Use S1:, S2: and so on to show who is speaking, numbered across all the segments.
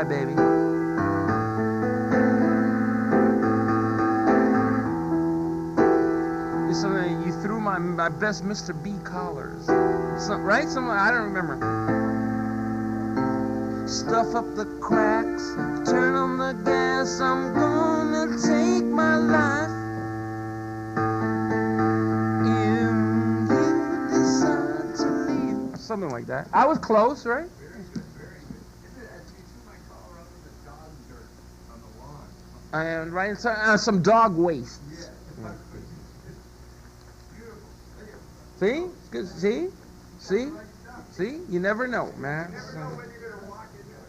S1: Bye, baby. You threw my best Mr. B collars. Right? I don't remember. Stuff up the cracks, turn on the gas, I'm gonna take my life. If you decide to leave. Something like that. I was close, right?
S2: Very good, very good. You threw my collar up in the dog dirt on the lawn.
S1: And right, some dog waste.
S2: Yeah.
S1: See? Good. See? See? See? You never know, man.
S2: You never know when you're going to walk into it.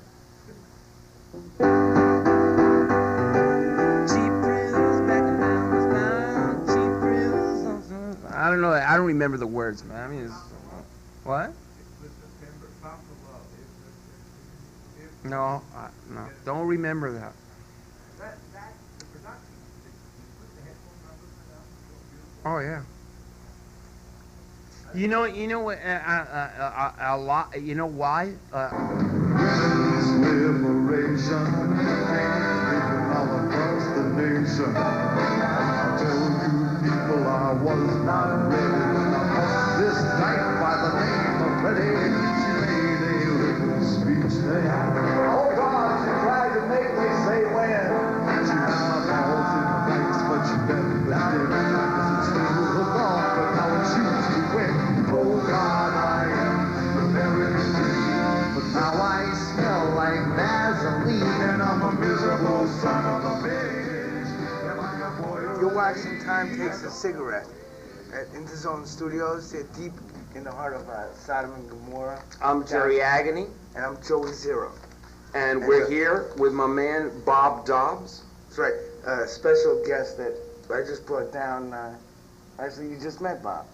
S1: Cheap thrills, back and down, cheap thrills. I don't know. I don't remember the words, man. I mean, what? No, no. Don't remember that.
S2: The production, you put the headphones on.
S1: Oh yeah. You know what? A lot. You know why?
S3: Liberation, all across the nation. I tell you people, I was not ready when I met this night by the name of Freddie. She made a little speech there. Oh God, she tried to make me say when. She had my balls in the lights, but she never did. Cause it's still hooked on, but now it shoots me wet. Oh God, I am very free, but now I smell like Vaseline, and I'm a miserable son of a bitch. Am I a boy?
S4: Your Waxing Time takes a cigarette at Interzone Studios. They're deep in the heart of Sodom and Gomorrah.
S5: I'm Jerry Agony.
S4: And I'm Joey Zero.
S5: And we're here with my man, Bob Dobbs.
S4: That's right. A special guest that I just brought down. Actually, you just met Bob.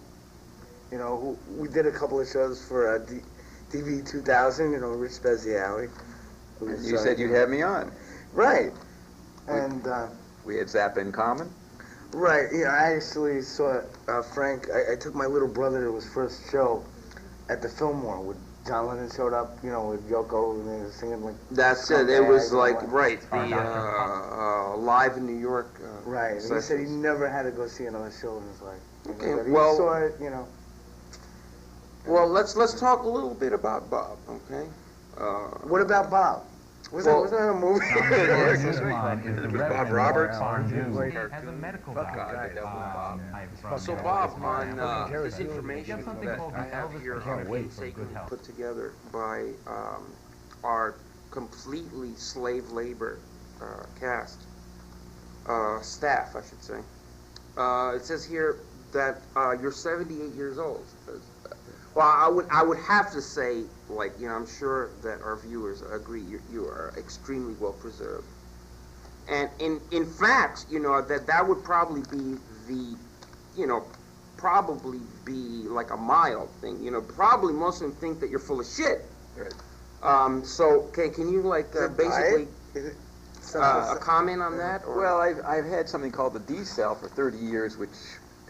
S4: You know, we did a couple of shows for DV 2000, you know, Rich Speziale.
S6: You said you'd have me on.
S4: Right. And
S6: we had Zappa in common.
S4: Right. You know, I actually saw Frank. I took my little brother to his first show at the Fillmore when John Lennon showed up, you know, with Yoko, and they were singing like...
S5: That's it. It was like, right, the Live in New York
S4: right. And he said he never had to go see another show in his life.
S5: Okay,
S4: but he
S5: well...
S4: saw it, you know.
S5: Well, let's talk a little bit about Bob, okay?
S4: What about Bob? Was that a movie?
S6: It was Bob Roberts.
S7: As a medical doctor.
S5: So Bob, on this information that I have here put together by our completely slave labor staff, I should say. It says here that you're 78 years old. Well, I would have to say, like, you know, I'm sure that our viewers agree you are extremely well preserved. And in fact, you know, that would probably be the, you know, probably be like a mild thing. You know, probably most of them think that you're full of shit.
S6: Right.
S5: So can you like basically a comment on that? Or?
S6: Well, I've had something called the D cell for 30 years, which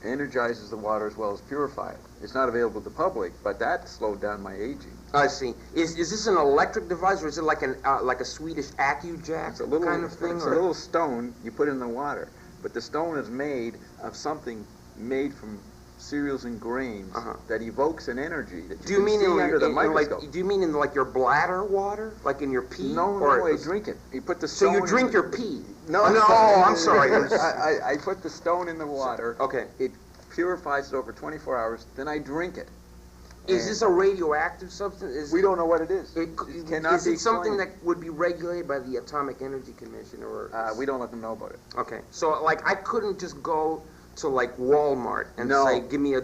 S6: energizes the water as well as purify it. It's not available to the public, but that slowed down my aging.
S5: I see. Is this an electric device, or is it like a Swedish AccuJack kind of thing?
S6: It's a little stone you put in the water, but the stone is made of something made from cereals and grains that evokes an energy that you can see under the microscope.
S5: Do you mean in like your bladder water, like in your pee?
S6: No, I drink it. You put the
S5: So
S6: stone.
S5: you drink your pee?
S6: No,
S5: I'm sorry.
S6: I put the stone in the water.
S5: Okay.
S6: It purifies it over 24 hours. Then I drink it.
S5: Is this a radioactive substance?
S6: We don't know what it is.
S5: Is it something that would be regulated by the Atomic Energy Commission, or?
S6: We don't let them know about it.
S5: Okay. So like I couldn't just go to like Walmart and say, give me a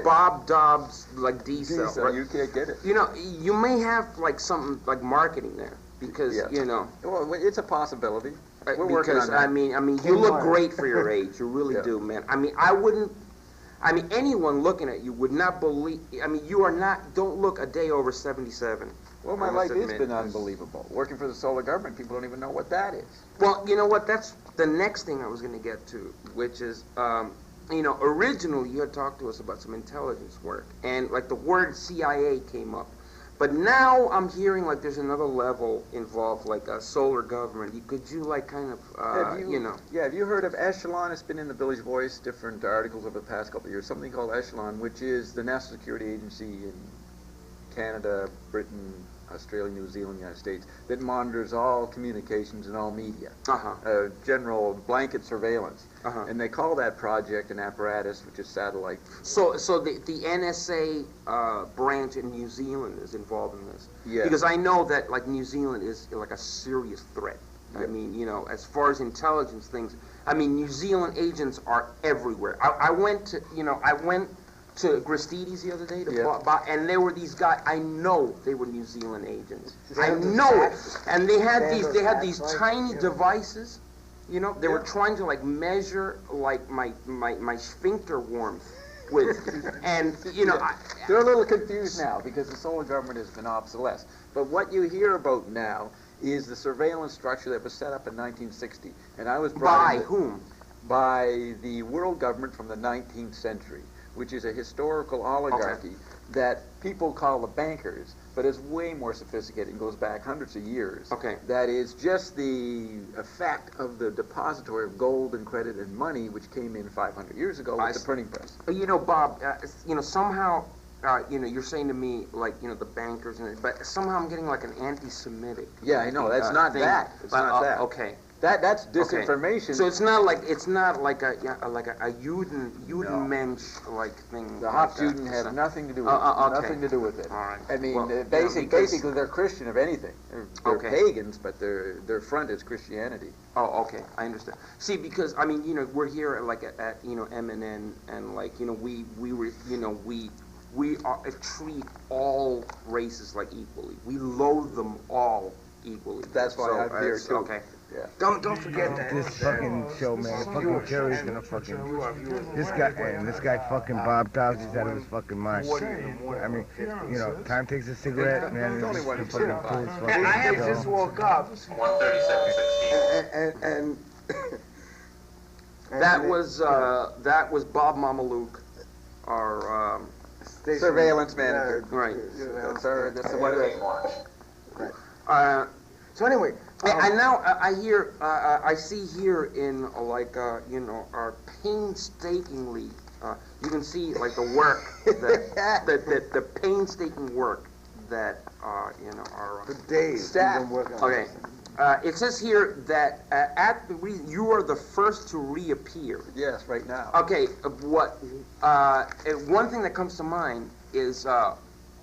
S5: Bob Dobbs like D cell.
S6: Right? You can't get it.
S5: You know, you may have like something like marketing there because you know.
S6: Well, it's a possibility. We're working on that.
S5: I mean, you look great for your age. You really do, man. I mean, anyone looking at you would not believe. I mean, you are not. Don't look a day over 77.
S6: Well, my life has been unbelievable. Working for the solar government, people don't even know what that is.
S5: Well, you know what? That's the next thing I was going to get to, which is, you know, originally you had talked to us about some intelligence work, and like the word CIA came up, But now I'm hearing like there's another level involved, like a solar government. Could you like kind of, you know?
S6: Yeah, have you heard of Echelon? It's been in the Village Voice, different articles over the past couple of years. Something called Echelon, which is the National Security Agency in Canada, Britain, Australia, New Zealand, United States, that monitors all communications and all media. General blanket surveillance. And they call that project an apparatus, which is satellite.
S5: So the NSA branch in New Zealand is involved in this?
S6: Yeah.
S5: Because I know that like New Zealand is like a serious threat. I mean, you know, as far as intelligence things, I mean, New Zealand agents are everywhere. I went to Gristedes the other day to buy, and there were these guys. I know they were New Zealand agents. I know it. And they had these tiny devices. You know, they were trying to like measure like my sphincter warmth with, and you know,
S6: they're a little confused now because the solar government has been obsolete. But what you hear about now is the surveillance structure that was set up in 1960, and I was brought
S5: by whom?
S6: By the world government from the 19th century, which is a historical oligarchy that people call the bankers, but is way more sophisticated and goes back hundreds of years. That is just the effect of the depository of gold and credit and money, which came in 500 years ago with the printing press.
S5: You know, Bob, you know, somehow, you know, you're saying to me, like, you know, the bankers, but somehow I'm getting like an anti-Semitic.
S6: Yeah, I know. That's not that. It's not that.
S5: Okay.
S6: That's disinformation.
S5: So it's not like a Judenmensch like thing.
S6: The Hauptjuden has nothing to do with it. Nothing to do with it.
S5: All right.
S6: I mean, basically they're Christian, if anything. They're pagans, but their front is Christianity.
S5: Oh, okay, I understand. See, because I mean, you know, we're here like at you know MNN, and like you know we treat all races like equally. We loathe them all equally.
S6: That's why I'm here too.
S5: Okay.
S6: Yeah.
S4: Don't forget that.
S1: This fucking show, man. Fucking Jerry's gonna fucking. This guy fucking Bob Dobbs is out of his fucking mind. I mean, you know, time takes a cigarette, man.
S6: It's only one.
S4: I just woke up.
S5: 1:37. And that was Bob Mamaluk, our
S6: surveillance manager.
S5: Right.
S6: That's the one they want.
S5: Right.
S4: So anyway,
S5: and now I see here in you know, our painstakingly, you can see like the work that the painstaking work that you know our
S4: the days
S5: staff.
S4: We've been working on.
S5: Okay. It says here that you are the first to reappear.
S6: Yes, right now.
S5: Okay. One thing that comes to mind is.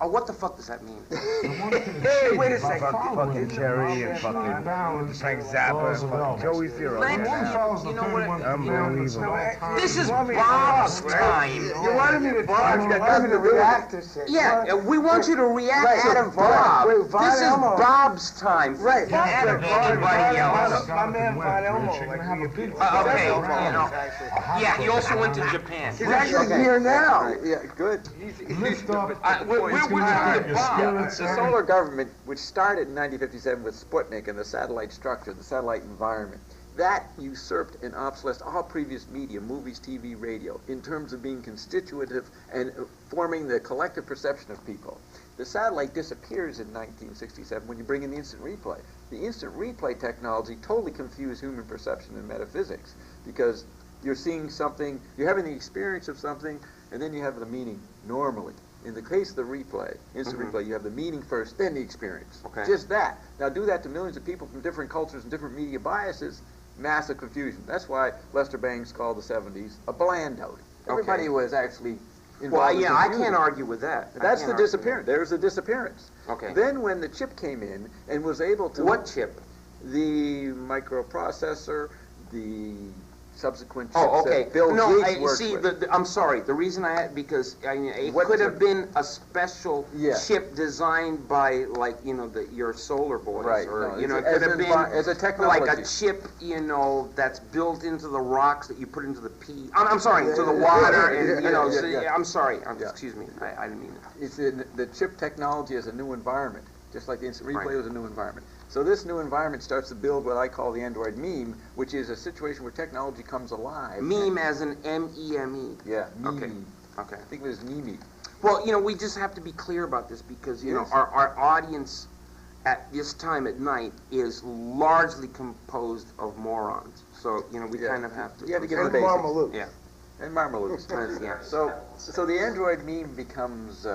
S5: Oh, what the fuck does that mean?
S4: Hey, wait a second.
S1: Fucking Jerry and fucking Frank Zappa and fucking Joey Zero.
S5: You know what?
S1: Unbelievable.
S5: This is Bob's time.
S4: You wanted me to react to shit.
S5: Yeah, we want you to react to Bob. This is Bob's time.
S4: Right.
S5: Adam, anybody else.
S4: My man Von Elmo.
S5: Okay, you know. Yeah, he also went to Japan.
S4: He's actually here now.
S6: Yeah, good.
S5: We're talking Bob.
S6: The solar government, which started in 1957 with Sputnik and the satellite structure, the satellite environment, that usurped and obsolesced all previous media, movies, TV, radio, in terms of being constitutive and forming the collective perception of people. The satellite disappears in 1967 when you bring in the instant replay. The instant replay technology totally confused human perception and metaphysics, because you're seeing something, you're having the experience of something, and then you have the meaning normally. In the case of the replay, instant replay, you have the meaning first, then the experience.
S5: Okay.
S6: Just that. Now do that to millions of people from different cultures and different media biases, massive confusion. That's why Lester Bangs called the 70s a bland out. Everybody was actually involved.
S5: Well, yeah, I can't argue with that.
S6: That's the disappearance. There's the disappearance.
S5: Okay.
S6: Then when the chip came in and was able to...
S5: What chip?
S6: The microprocessor, the subsequent chips that Bill Gates worked with.
S5: I'm sorry. The reason I had, because it could have been a special chip designed by, like, you know, your solar boys,
S6: right?
S5: Or you know, it could have been
S6: as a technology,
S5: like a chip, you know, that's built into the rocks that you put into the pea. I'm sorry, to the water, and you know. I'm sorry. Excuse me. I didn't mean it.
S6: It's the chip technology is a new environment, just like the instant replay was a new environment. So this new environment starts to build what I call the Android meme, which is a situation where technology comes alive.
S5: Meme as in M-E-M-E.
S6: Yeah, meme.
S5: Okay.
S6: I think it was meme.
S5: Well, we just have to be clear about this because,
S6: Yes.
S5: our audience at this time at night is largely composed of morons. So, we
S6: Yeah.
S5: kind of have to...
S6: You have to give the
S4: And
S6: basics.
S4: Marmalou.
S5: Yeah.
S6: And Marmalades.
S5: Yeah.
S6: So the Android meme becomes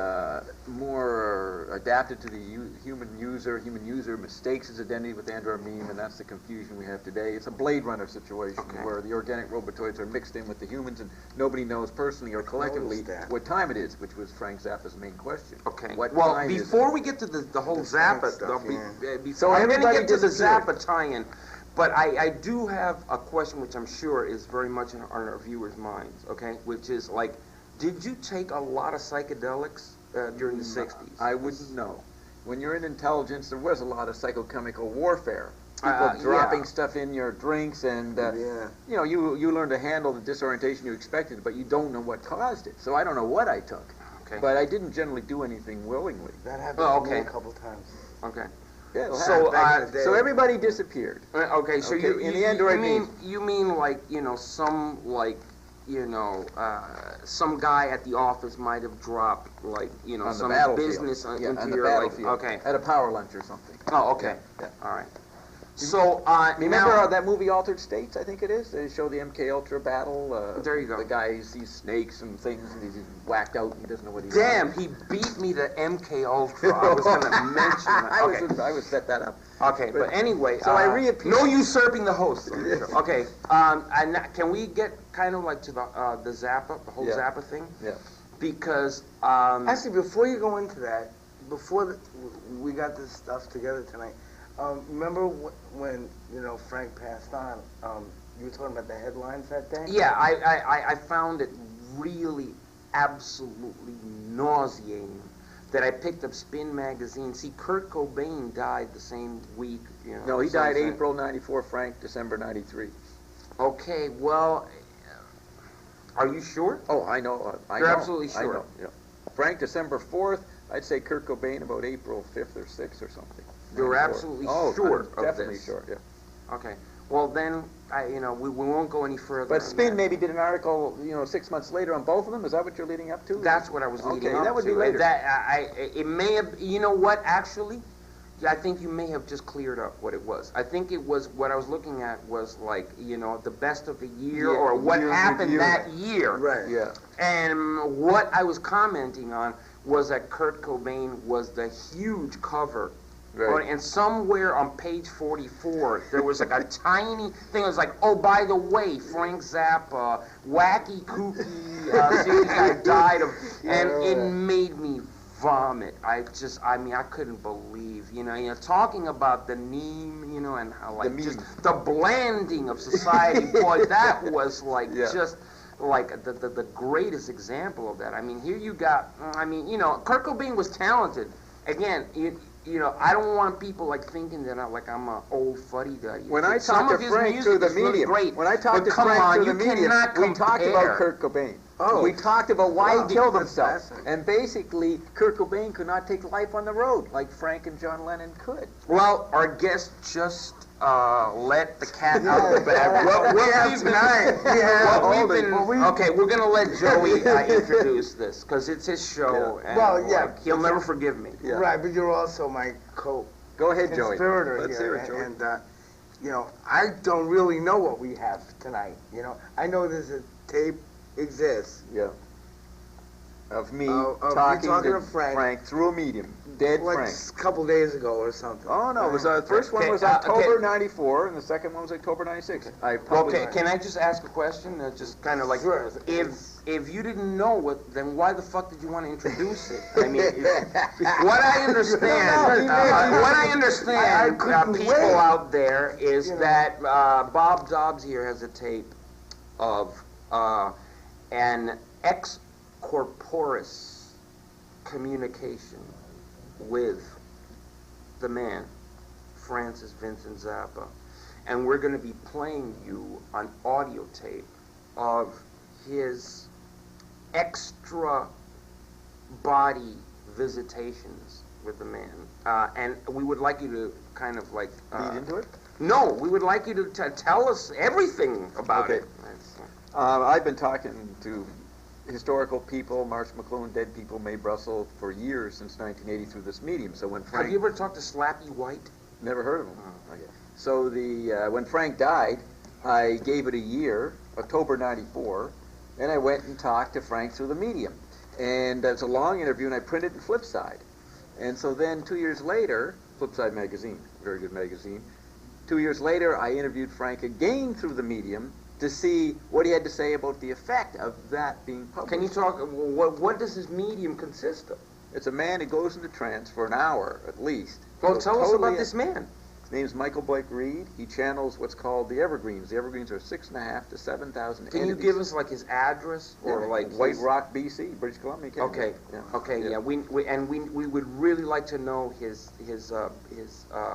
S6: more adapted to the human user. Human user mistakes his identity with the Android meme, and that's the confusion we have today. It's a Blade Runner situation where the organic robotoids are mixed in with the humans, and nobody knows personally or collectively what time it is, which was Frank Zappa's main question.
S5: Okay.
S6: What
S5: Well,
S6: time is
S5: before we get to the whole Zappa
S4: stuff,
S5: before I'm going to
S6: everybody
S5: get to the
S6: disappeared.
S5: Zappa tie-in, but I do have a question which I'm sure is very much on our viewers' minds, okay? Which is like, did you take a lot of psychedelics during the 60s?
S6: I wouldn't know. When you're in intelligence, there was a lot of psychochemical warfare. People dropping
S5: yeah.
S6: stuff in your drinks, and
S4: Yeah.
S6: you learn to handle the disorientation you expected, but you don't know what caused it. So I don't know what I took, but I didn't generally do anything willingly.
S4: That happened
S5: Oh,
S4: to me a
S5: okay.
S4: couple times.
S5: Okay.
S6: Yeah, it'll
S5: So,
S6: happen.
S4: back in the day.
S6: So everybody disappeared.
S5: Okay, so
S6: Okay,
S5: you,
S6: in
S5: you,
S6: the Android
S5: you mean like, some like, some guy at the office might have dropped like,
S6: On the
S5: some
S6: battlefield.
S5: business
S6: Yeah,
S5: into
S6: on the
S5: your
S6: battlefield.
S5: okay.
S6: At a power lunch or something.
S5: Oh, okay.
S6: Yeah.
S5: All right. So,
S6: Remember
S5: now,
S6: that movie Altered States, I think it is? They show the MK Ultra battle.
S5: There you go.
S6: The guy sees snakes and things, and he's whacked out, and he doesn't know what he's
S5: damn, he beat me to MK Ultra. I was going to mention that. Okay.
S6: I would set that up.
S5: Okay, but anyway,
S6: So I reappeared.
S5: no usurping the host. Okay, and can we get kind of like to the Zappa, the whole
S6: Yeah.
S5: Zappa thing?
S6: Yeah.
S5: Because
S4: Actually, before you go into that, we got this stuff together tonight. Remember when Frank passed on? You were talking about the headlines that day.
S5: yeah, I found it really absolutely nauseating that I picked up Spin magazine. See, Kurt Cobain died the same week.
S6: No, he
S5: so
S6: died
S5: I'm saying-
S6: April '94. Frank December '93.
S5: Okay, well, are you sure?
S6: Oh, I know.
S5: You're absolutely
S6: I
S5: sure.
S6: know. Yeah. Frank December 4th. I'd say Kurt Cobain about April 5th or 6th or something.
S5: You're
S6: 94.
S5: absolutely
S6: Oh,
S5: sure
S6: I'm
S5: of
S6: definitely
S5: this?
S6: sure. Yeah.
S5: Okay. Well, then, we won't go any further.
S6: But
S5: on
S6: Spin
S5: that.
S6: maybe did an article, 6 months later on both of them. Is that what you're leading up to?
S5: That's what I was leading
S6: Okay,
S5: up
S6: that would
S5: to.
S6: be later.
S5: It may have. You know what? Actually, I think you may have just cleared up what it was. I think it was what I was looking at was like the best of the year
S6: Yeah,
S5: or what
S6: year
S5: happened
S6: review.
S5: that year.
S4: Right.
S6: Yeah.
S5: And what I was commenting on was that Kurt Cobain was the huge cover.
S6: Right.
S5: And somewhere on page 44, there was like a tiny thing. It was like, oh, by the way, Frank Zappa, wacky, kooky, serious guy died of, and it made me vomit. I couldn't believe, talking about the meme, and how like
S6: The
S5: just
S6: meme.
S5: the blanding of society. Boy, that was like
S6: Yeah.
S5: just. Like the greatest example of that. I mean, here you got. Kurt Cobain was talented. Again, I don't want people like thinking that I'm an old fuddy-duddy.
S6: When I
S5: Some
S6: talked
S5: of
S6: to
S5: his
S6: Frank
S5: music
S6: through the
S5: is really
S6: medium,
S5: great,
S6: when I talked
S5: but
S6: to
S5: come
S6: Frank
S5: on,
S6: through
S5: you
S6: the medium,
S5: cannot
S6: we talked about
S5: compare.
S6: Kurt Cobain.
S4: Oh.
S6: We talked about why
S4: Wow.
S6: he killed
S4: That's
S6: himself.
S4: fascinating.
S6: And basically, Kurt Cobain could not take life on the road like Frank and John Lennon could.
S5: Well, our guest just let the cat out of the bag.
S4: What we have tonight, we have
S5: What
S4: all
S5: we've
S4: the-
S5: been,
S4: well, we-
S5: okay, we're gonna let Joey introduce this because it's his show.
S6: Yeah.
S5: And,
S4: Well, yeah.
S5: like, he'll never forgive me.
S6: Yeah.
S4: Right, but you're also my
S6: Go ahead, Joey.
S4: co-conspirator
S6: Let's
S4: here,
S6: hear it, Joey.
S4: and I don't really know what we have tonight. I know there's a tape exists.
S6: Yeah. Of me
S4: Of you
S6: talking
S4: talking
S6: to
S4: to Frank.
S6: Frank through a medium. Dead
S4: Like
S6: Frank.
S4: a couple days ago or something.
S6: Oh, no. It was, the first one
S5: Okay,
S6: was
S5: okay.
S6: October '94, and the second one was October '96. I published
S5: Okay, can I just ask a question? Just kind of like,
S4: Sure.
S5: if you didn't know what, then why the fuck did you want to introduce it? I mean, what I understand,
S4: I couldn't
S5: people
S4: wait.
S5: out there is that Bob Dobbs here has a tape of an ex-corporis communication with the man, Francis Vincent Zappa. And we're going to be playing you an audio tape of his extra body visitations with the man. And we would like you to kind of like...
S6: lead into it.
S5: No, we would like you to tell us everything about
S6: Okay.
S5: it.
S6: I've been talking to historical people, Marsh McLuhan, dead people, Mae Brussel, for years since 1980 through this medium. So when Frank...
S5: Have you ever talked to Slappy White?
S6: Never heard of him. Oh, okay. So when Frank died, I gave it a year, October 94, and I went and talked to Frank through the medium. And it's a long interview, and I printed it in Flipside. And so then 2 years later, Flipside magazine, very good magazine, 2 years later I interviewed Frank again through the medium to see what he had to say about the effect of that being published.
S5: Can you talk, what does this medium consist of?
S6: It's a man who goes into trance for an hour at least.
S5: Well, tell us about this man.
S6: His name is Michael Blake Reed. He channels what's called the Evergreens. The Evergreens are 6,500 to 7,000
S5: Can you give us like his address or like
S6: White Rock, BC, British Columbia, Canada.
S5: Okay,
S6: Yeah.
S5: okay, yeah. We would really like to know his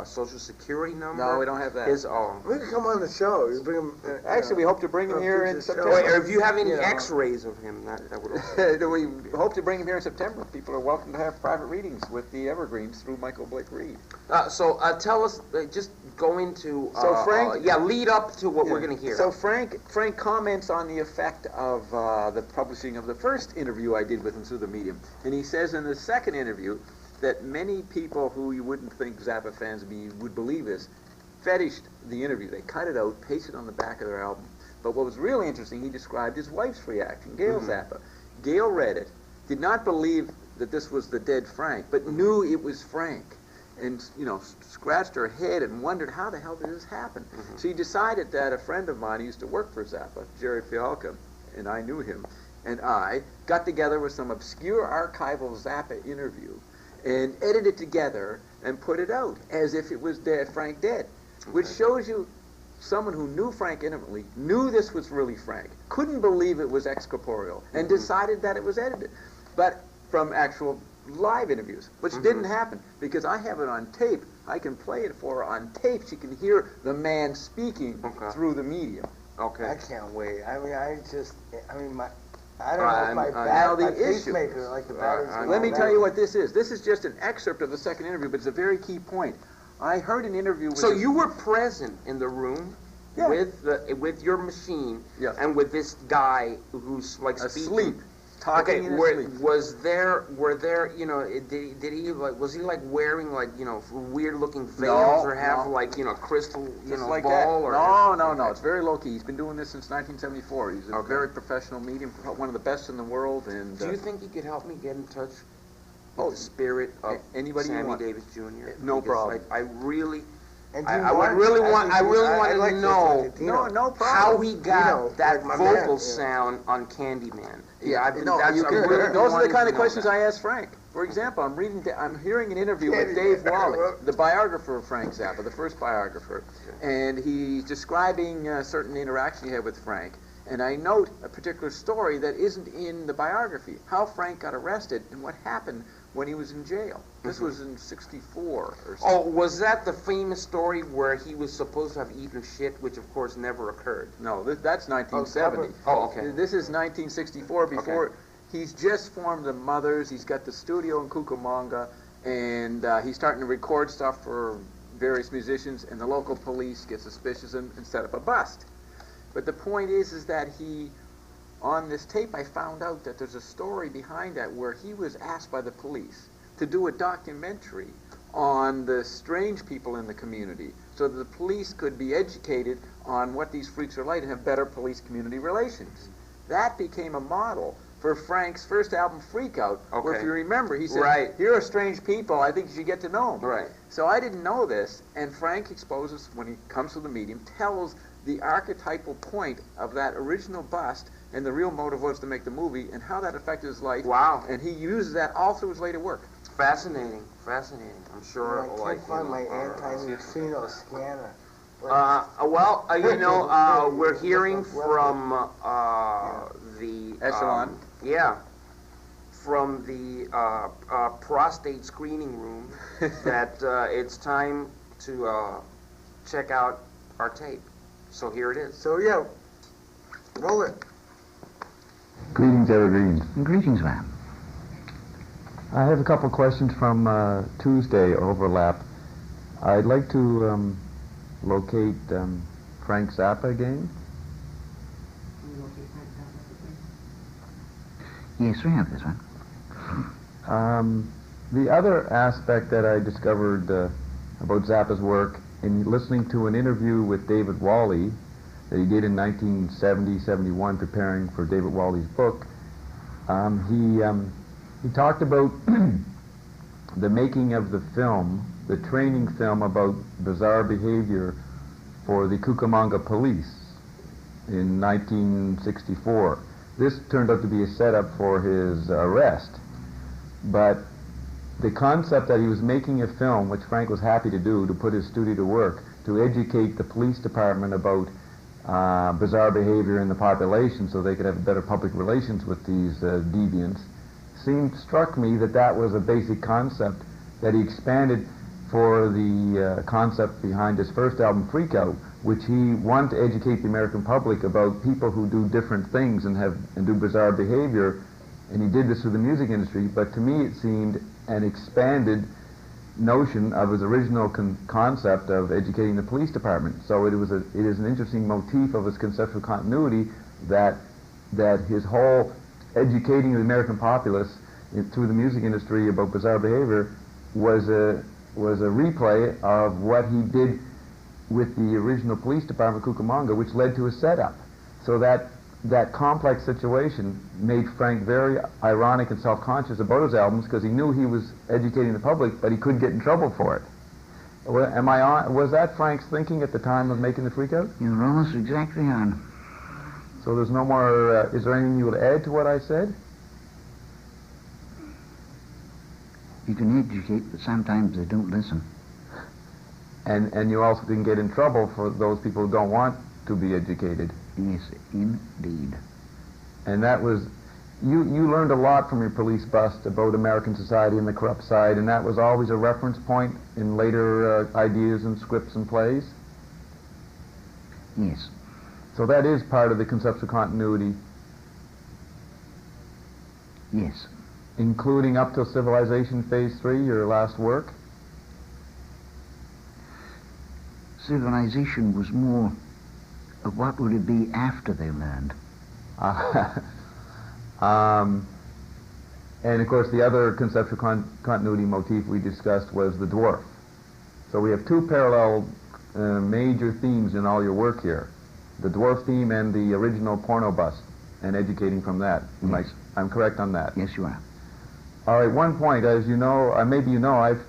S5: social security number.
S6: No, we don't have that.
S4: We can come on the show. You bring him.
S6: Actually, we hope to bring him here in September.
S5: Wait, or if you have any X-rays of him, that would also.
S6: We hope to bring him here in September. People are welcome to have private readings with the Evergreens through Michael Blake Reed.
S5: So tell us, just go into.
S6: So Frank,
S5: lead up to what we're going to hear.
S6: So Frank comments on the effect of the publishing of the first interview I did with him through the medium, and he says in the second interview that many people who you wouldn't think Zappa fans would believe this fetished the interview. They cut it out, pasted it on the back of their album. But what was really interesting, he described his wife's reaction, Gail Zappa. Gail read it, did not believe that this was the dead Frank, but knew it was Frank. And, scratched her head and wondered how the hell did this happen. She decided that a friend of mine who used to work for Zappa, Jerry Fialka, and I knew him, and I got together with some obscure archival Zappa interview and edited it together and put it out as if it was Frank dead, which shows you someone who knew Frank intimately, knew this was really Frank, couldn't believe it was excorporeal, and decided that it was edited. But from actual live interviews, which didn't happen, because I have it on tape. I can play it for her on tape. She can hear the man speaking through the medium.
S5: Okay.
S4: I can't wait. I don't know if my pacemaker, like the batteries.
S6: Let me tell you what this is. This is just an excerpt of the second interview, but it's a very key point. I heard an interview with...
S5: So you were present in the room with your machine and with this guy who's like
S6: asleep.
S5: Okay, was there, did he was he like wearing like, weird looking veils or have like, crystal,
S6: like
S5: ball
S6: that.
S5: or?
S6: No, it's very low key. He's been doing this since 1974. He's a very professional medium, one of the best in the world. And
S5: do you think you could help me get in touch with the spirit of Sammy Davis Jr.?
S6: No problem.
S5: I really...
S4: And
S5: I really want to know
S6: no problem.
S5: how he got that vocal sound on Candyman.
S6: Those are the kind of questions I asked Frank. For example, I'm hearing an interview with Dave Wally, the biographer of Frank Zappa, the first biographer, and he's describing a certain interaction he had with Frank. And I note a particular story that isn't in the biography, how Frank got arrested and what happened when he was in jail. This was in 64 or something.
S5: Oh, was that the famous story where he was supposed to have eaten shit, which of course never occurred?
S6: No, that's 1970.
S5: Oh, okay.
S6: This is 1964, before he's just formed the Mothers, he's got the studio in Cucamonga, and he's starting to record stuff for various musicians, and the local police get suspicious and set up a bust. But the point is that on this tape I found out that there's a story behind that where he was asked by the police to do a documentary on the strange people in the community so that the police could be educated on what these freaks are like and have better police-community relations. That became a model for Frank's first album, Freak Out, where if you remember, he said, here are strange people, I think you should get to know them.
S5: Right.
S6: So I didn't know this, and Frank exposes, when he comes to the medium, tells the archetypal point of that original bust, and the real motive was to make the movie, and how that affected his life.
S5: Wow.
S6: And he uses that all through his later work.
S5: Fascinating. I'm sure.
S4: I can't find my anti-neutrino scanner.
S5: We're hearing from the...
S6: Echelon.
S5: From the prostate screening room that it's time to check out our tape. So here it is.
S4: So roll it.
S8: Greetings, Evergreens.
S9: Greetings, ma'am.
S8: I have a couple questions from Tuesday overlap. I'd like to locate Frank Zappa again.
S9: Yes, we have this one.
S8: The other aspect that I discovered about Zappa's work in listening to an interview with David Wally that he did in 1970-71 preparing for David Wally's book, he talked about the making of the film, the training film about bizarre behavior for the Cucamonga police in 1964. This turned out to be a setup for his arrest, but the concept that he was making a film, which Frank was happy to do, to put his studio to work, to educate the police department about bizarre behavior in the population so they could have better public relations with these deviants, struck me that that was a basic concept that he expanded for the concept behind his first album, Freak Out, which he wanted to educate the American public about people who do different things and do bizarre behavior, and he did this through the music industry. But to me, it seemed an expanded notion of his original concept of educating the police department. So it is an interesting motif of his conceptual continuity that his whole educating the American populace through the music industry about bizarre behavior was a replay of what he did with the original police department, Cucamonga, which led to a setup. So that complex situation made Frank very ironic and self-conscious about his albums because he knew he was educating the public, but he couldn't get in trouble for it. Was that Frank's thinking at the time of making the Freak Out?
S9: You're almost exactly on.
S8: So there's no more, is there anything you would add to what I said?
S9: You can educate, but sometimes they don't listen.
S8: And you also didn't get in trouble for those people who don't want to be educated.
S9: Yes, indeed.
S8: And that was, you learned a lot from your police bust about American society and the corrupt side, and that was always a reference point in later ideas and scripts and plays?
S9: Yes.
S8: So that is part of the conceptual continuity?
S9: Yes.
S8: Including Up Till Civilization Phase 3, your last work?
S9: Civilization was more of what would it be after they learned.
S8: And of course the other conceptual continuity motif we discussed was the dwarf. So we have two parallel major themes in all your work here. The dwarf theme and the original porno bust, and educating from that.
S9: Yes.
S8: I'm correct on that?
S9: Yes, you are.
S8: All right, one point, as you know, maybe you know, I've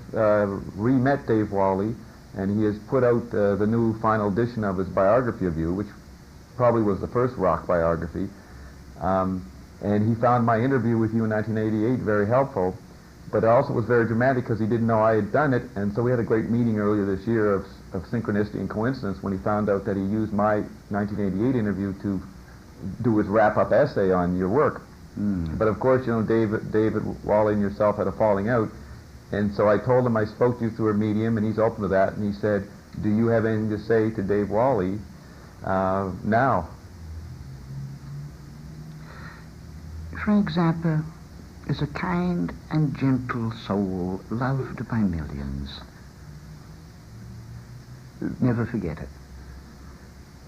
S8: re-met Dave Wally, and he has put out the new final edition of his biography of you, which probably was the first rock biography. And he found my interview with you in 1988 very helpful, but it also was very dramatic because he didn't know I had done it, and so we had a great meeting earlier this year of synchronicity and coincidence when he found out that he used my 1988 interview to do his wrap-up essay on your work. But of course, you know, David Wally and yourself had a falling out, and so I told him I spoke to you through a medium, and he's open to that, and he said, do you have anything to say to Dave Wally now?
S9: Frank Zappa is a kind and gentle soul loved by millions. Never forget it.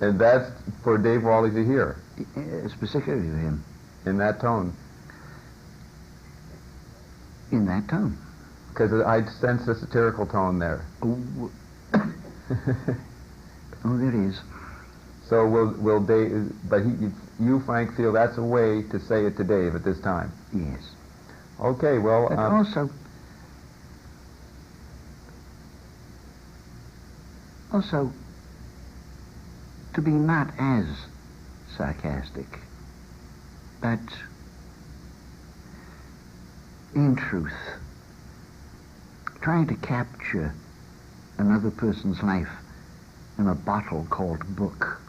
S8: And that's for Dave Wally to hear?
S9: Specifically to him.
S8: In that tone?
S9: In that tone.
S8: Because I sense a satirical tone there.
S9: Oh, there is.
S8: So will Dave, but you, Frank, feel that's a way to say it to Dave at this time?
S9: Yes.
S8: Okay, well...
S9: But also, to be not as sarcastic, but in truth, trying to capture another person's life in a bottle called book.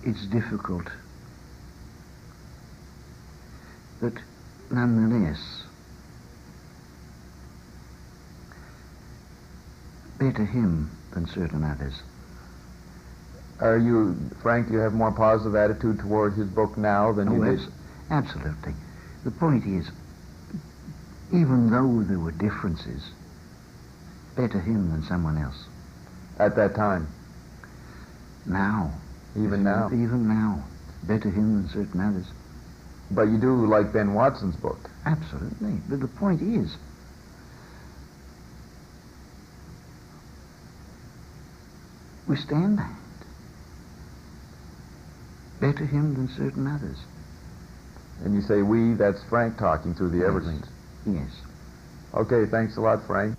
S9: It's difficult, but nonetheless, better him than certain others.
S8: Are you, Frank, you have more positive attitude toward his book now than you did?
S9: Absolutely. The point is, even though there were differences, better him than someone else.
S8: At that time?
S9: Now,
S8: Even now?
S9: Even now. Better him than certain others.
S8: But you do like Ben Watson's book?
S9: Absolutely. But the point is, we stand that. Better him than certain others.
S8: And you say we, that's Frank talking through the Evergreens.
S9: Yes.
S8: Okay, thanks a lot, Frank.